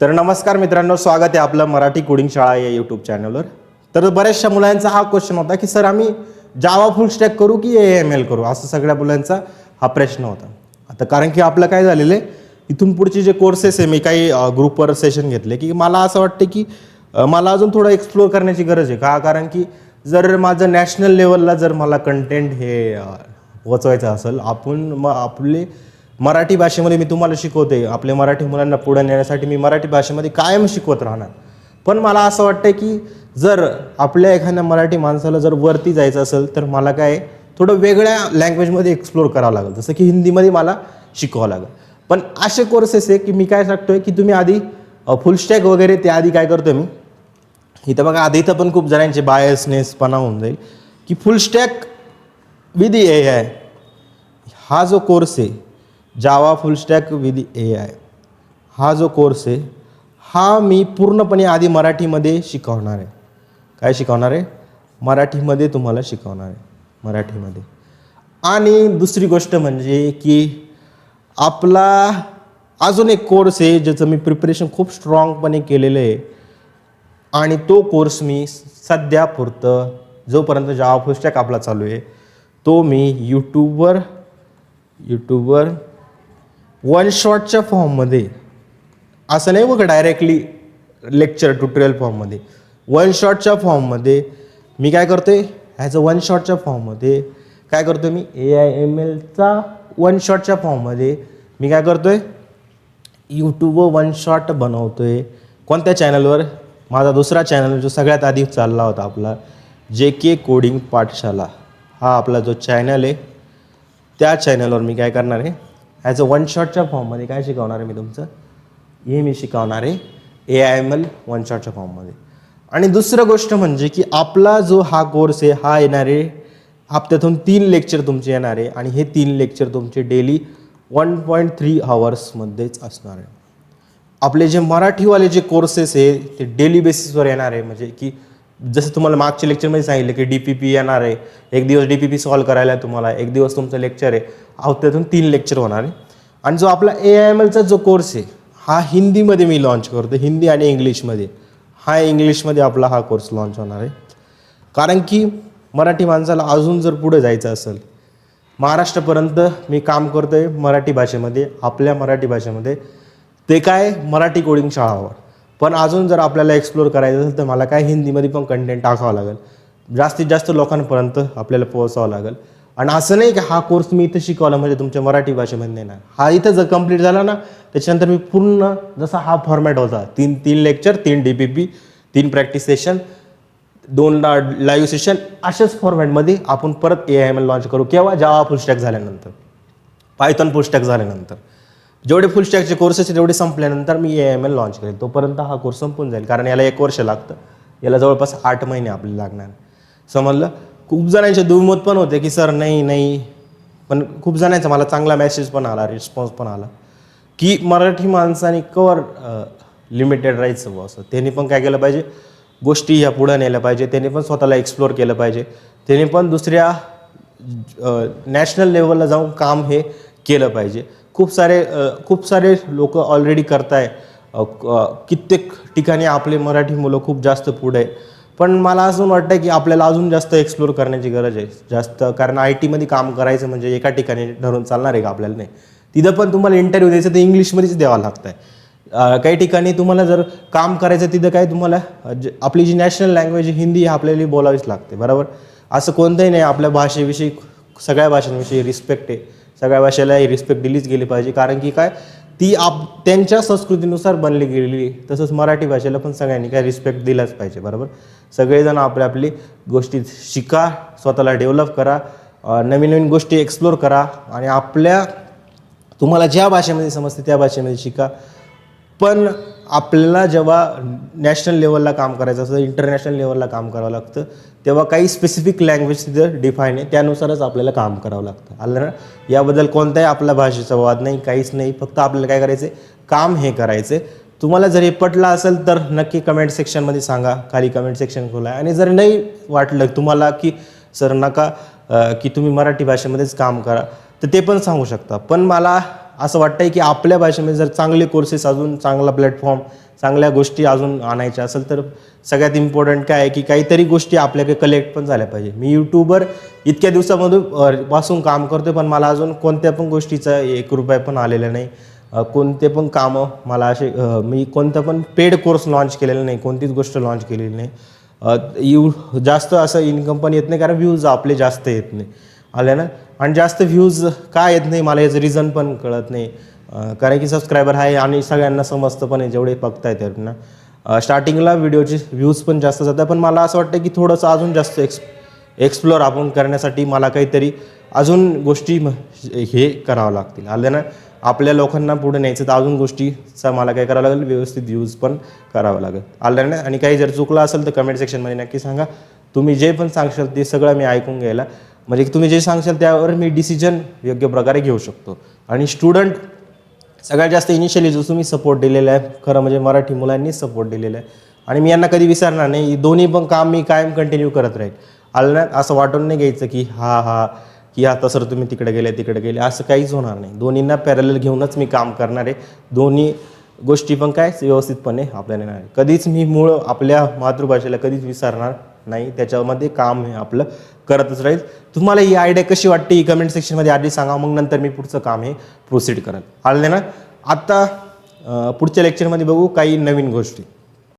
तर नमस्कार मित्रांनो, स्वागत आहे आपलं मराठी कोडिंग शाळा या यूट्यूब चॅनलवर. तर बऱ्याचशा मुलांचा हा क्वेश्चन होता की सर आम्ही जावा फुल स्टॅक करू की AML करू, असं सगळ्या मुलांचा हा प्रश्न होता. आता कारण की आपलं काय झालेलं आहे, इथून पुढचे जे कोर्सेस आहे, मी काही ग्रुपवर सेशन घेतले की मला असं वाटतं की मला अजून थोडं एक्सप्लोर करण्याची गरज आहे. का कारण की जर माझं नॅशनल लेवलला जर मला कंटेंट हे पोचवायचं असेल, आपण मग आपले मराठी भाषेमध्ये मी तुम्हाला शिकवते, आपल्या मराठी मुलांना पुढे नेण्यासाठी मी मराठी भाषेमध्ये कायम शिकवत राहणार. पण मला असं वाटतं की जर आपल्या एखाद्या मराठी माणसाला जर वरती जायचं असेल तर मला काय थोडं वेगळ्या लँग्वेजमध्ये एक्सप्लोर करावं लागेल, जसं की हिंदीमध्ये मला शिकवावं लागेल. पण असे कोर्सेस आहे की मी काय सांगतोय की तुम्ही आधी फुल स्टॅक वगैरे ते आधी काय करतोय मी इथं बघा. आधी इथं पण खूप जणांचे बायसनेसपणा होऊन जाईल की फुल स्टॅक विथ AI हा जो कोर्स आहे, Java full stack with AI हा जो कोर्स आहे, हा मी पूर्णपणे आधी मराठीमध्ये शिकवणार आहे. काय शिकवणार आहे? मराठीमध्ये तुम्हाला शिकवणार आहे, मराठीमध्ये. आणि दुसरी गोष्ट म्हणजे की आपला अजून एक कोर्स आहे ज्याचं मी प्रिपरेशन खूप स्ट्रॉंगपणे केलेलं आहे. आणि तो कोर्स मी सध्या पुरतं जोपर्यंत जावा फुल स्टॅक आपला चालू आहे, तो मी यूट्यूबवर वन शॉटच्या फॉर्ममध्ये, असं नाही बघा डायरेक्टली लेक्चर ट्युटोरियल फॉर्ममध्ये, वन शॉटच्या फॉर्ममध्ये मी काय करतोय, ॲज अ वन शॉटच्या फॉर्ममध्ये काय करतोय मी AIMLचा वन शॉटच्या फॉर्ममध्ये मी काय करतोय, यूट्यूबवर वन शॉट बनवतोय. कोणत्या चॅनलवर? माझा दुसरा चॅनल जो सगळ्यात आधी चालला होता आपला JK कोडिंग पाठशाला, हा आपला जो चॅनल आहे त्या चॅनलवर मी काय करणार आहे, ॲज अ वन शॉटच्या फॉर्ममध्ये काय शिकवणार आहे मी तुमचं, हे मी शिकवणार आहे AIML वन शॉटच्या फॉर्ममध्ये. आणि दुसरं गोष्ट म्हणजे की आपला जो हा कोर्स आहे हा येणार आहे हप्त्यातून 3 लेक्चर तुमचे येणार आहे. आणि हे 3 लेक्चर तुमचे डेली 1.3 आवर्समध्येच असणार आहे. आपले जे मराठीवाले जे कोर्सेस आहे ते डेली बेसिसवर येणार आहे. म्हणजे की जसं तुम्हाला मागच्या लेक्चरमध्ये सांगितलं की DPP येणार आहे, एक दिवस DPP सॉल्व करायला तुम्हाला, एक दिवस तुमचं लेक्चर आहे, हप्त्यातून 3 लेक्चर होणार आहे. आणि जो आपला AIMLचा जो कोर्स आहे हा हिंदीमध्ये मी लॉन्च करतो, हिंदी आणि इंग्लिशमध्ये. हा इंग्लिशमध्ये आपला हा कोर्स लॉन्च होणार आहे. कारण की मराठी माणसाला अजून जर पुढे जायचं असेल, महाराष्ट्रापर्यंत मी काम करतो आहे मराठी भाषेमध्ये, आपल्या मराठी भाषेमध्ये, ते काय मराठी कोडिंग शाळावर. पण अजून जर आपल्याला एक्सप्लोर करायचं असेल तर मला काय हिंदीमध्ये पण कंटेंट टाकावं लागेल, जास्तीत जास्त लोकांपर्यंत आपल्याला पोहोचावं लागेल. आणि असं नाही की हा कोर्स मी इथं शिकवला म्हणजे तुमच्या मराठी भाषेमध्ये नाही. हा इथं जर कंप्लीट झाला ना, त्याच्यानंतर मी पूर्ण जसा हा फॉर्मॅट होता, 3 lecture, 3 DPP, 3 practice session, 2 live session, अशाच फॉर्मॅटमध्ये आपण परत AIML लॉन्च करू. केव्हा? जावा फुल स्टॅक झाल्यानंतर, पायथॉन फुल स्टॅक झाल्यानंतर, जेवढे फुल स्टॅकचे कोर्सेस आहेत तेवढे संपल्यानंतर मी AIML लॉन्च करेल. तोपर्यंत हा कोर्स संपून जाईल, कारण याला 1 वर्ष लागतं, याला जवळपास 8 महिने आपल्याला लागणार. समजलं? खूप जणांचे दुमत पण होते की सर नाही, पण खूप जणांचा मला चांगला मेसेज पण आला, रिस्पॉन्स पण आला की मराठी माणसाने कवर लिमिटेड राहायचं बुवा. असं त्यांनी पण काय केलं पाहिजे, गोष्टी ह्या पुढं नेल्या पाहिजे, त्यांनी पण स्वतःला एक्सप्लोर केलं पाहिजे, त्यांनी पण दुसऱ्या नॅशनल लेवलला जाऊन काम हे केलं पाहिजे. खूप सारे लोक ऑलरेडी करताय, कित्येक ठिकाणी आपले मराठी मुलं खूप जास्त पुढे आहे. पण मला अजून वाटतं की आपल्याला अजून जास्त एक्सप्लोर करण्याची गरज आहे जास्त. कारण IT मध्ये काम करायचं म्हणजे एका ठिकाणी धरून चालणार आहे का? आपल्याला नाही. तिथं पण तुम्हाला इंटरव्ह्यू द्यायचं तर इंग्लिशमध्येच द्यावं लागतं आहे. काही ठिकाणी तुम्हाला जर काम करायचं तिथं काय तुम्हाला आपली जी नॅशनल लँग्वेज हिंदी आपल्याला बोलावीच लागते, बरोबर. असं कोणतंही नाही. आपल्या भाषेविषयी, सगळ्या भाषांविषयी रिस्पेक्ट आहे, सगळ्या भाषेला ही रिस्पेक्ट दिलीच गेली पाहिजे. कारण की काय, ती त्यांच्या संस्कृतीनुसार बनली गेलेली. तसंच मराठी भाषेला पण सगळ्यांनी काय रिस्पेक्ट दिलाच पाहिजे, बरोबर. सगळेजण आपली गोष्टी शिका, स्वतःला डेव्हलप करा, नवीन नवीन गोष्टी एक्सप्लोर करा आणि तुम्हाला ज्या भाषेमध्ये समजते त्या भाषेमध्ये शिका. पण आपल्याला जेव्हा नॅशनल लेवलला काम करायचं असतं, इंटरनॅशनल लेवलला काम करावं लागतं, तेव्हा काही स्पेसिफिक लँग्वेज तिथं डिफाईन आहे, त्यानुसारच आपल्याला काम करावं लागतं. आलं ना? याबद्दल कोणताही आपला भाषेचा वाद नाही, काहीच नाही. फक्त आपल्याला काय करायचं आहे, काम हे करायचं आहे. तुम्हाला जर हे पटलं असेल तर नक्की कमेंट सेक्शनमध्ये सांगा, खाली कमेंट सेक्शन खोला. आणि जर नाही वाटलं तुम्हाला की सर नका की तुम्ही मराठी भाषेमध्येच काम करा, तर ते पण सांगू शकता. पण मला असं वाटतंय की आपल्या भाषेमध्ये जर चांगले कोर्सेस अजून चांगला प्लॅटफॉर्म चांगल्या गोष्टी अजून आणायच्या असेल तर सगळ्यात इम्पॉर्टंट काय आहे की काहीतरी गोष्टी आपल्याकडे कलेक्ट पण झाल्या पाहिजे. मी यूट्यूबवर इतक्या दिवसामधून पासून काम करतोय पण मला अजून कोणत्या पण गोष्टीचा 1 रुपया पण आलेला नाही. कोणते पण कामं मला असे मी कोणतं पण पेड कोर्स लॉन्च केलेलं नाही, कोणतीच गोष्ट लॉन्च केलेली नाही. जास्त असं इन्कम पण येत नाही कारण व्ह्यूज आपले जास्त येत नाही आले ना. आणि जास्त व्ह्यूज का येत नाही मला याचं रिझन पण कळत नाही. कारण की सबस्क्रायबर आहे आणि सगळ्यांना समजतं पण आहे जेवढे बघताय त्यांना. स्टार्टिंगला व्हिडिओचे व्ह्यूज पण जास्त जातात पण मला असं वाटतं की थोडंसं अजून जास्त एक्सप्लोअर आपण करण्यासाठी मला काहीतरी अजून गोष्टी हे करावं लागतील आलं ना. आपल्या लोकांना पुढे न्यायचं तर अजून गोष्टीचा मला काय करावं लागेल, व्यवस्थित यूज पण करावं लागेल आलं ना. आणि काही जर चुकलं असेल तर कमेंट सेक्शनमध्ये नक्की सांगा. तुम्ही जे पण सांगशाल ते सगळं मी ऐकून घ्यायला म्हणजे तुम्ही जे सांगशाल त्यावर मी डिसिजन योग्य प्रकारे घेऊ शकतो. आणि स्टुडंट सगळ्यात जास्त इनिशियली जो तुम्ही सपोर्ट दिलेला आहे खरं म्हणजे मराठी मुलांनीच सपोर्ट दिलेला आहे आणि मी यांना कधी विसरणार नाही. दोन्ही पण काम मी कायम कंटिन्यू करत राहील आलं ना. असं वाटून नाही घ्यायचं की की आता सर तुम्ही तिकडे गेले असं काहीच होणार नाही. दोन्हींना पॅरलल घेऊनच मी काम करणार आहे. दोन्ही गोष्टी पण काय व्यवस्थितपणे आपल्याला नाही कधीच मी मूळ आपल्या मातृभाषेला कधीच विसरणार नाही. त्याच्यामध्ये काम हे आपलं करतच राहील. तुम्हाला ही आयडिया कशी वाटते ही कमेंट सेक्शनमध्ये आधी सांगा, मग नंतर मी पुढचं काम हे प्रोसीड करेल आलं ना. आता पुढच्या लेक्चरमध्ये बघू काही नवीन गोष्टी.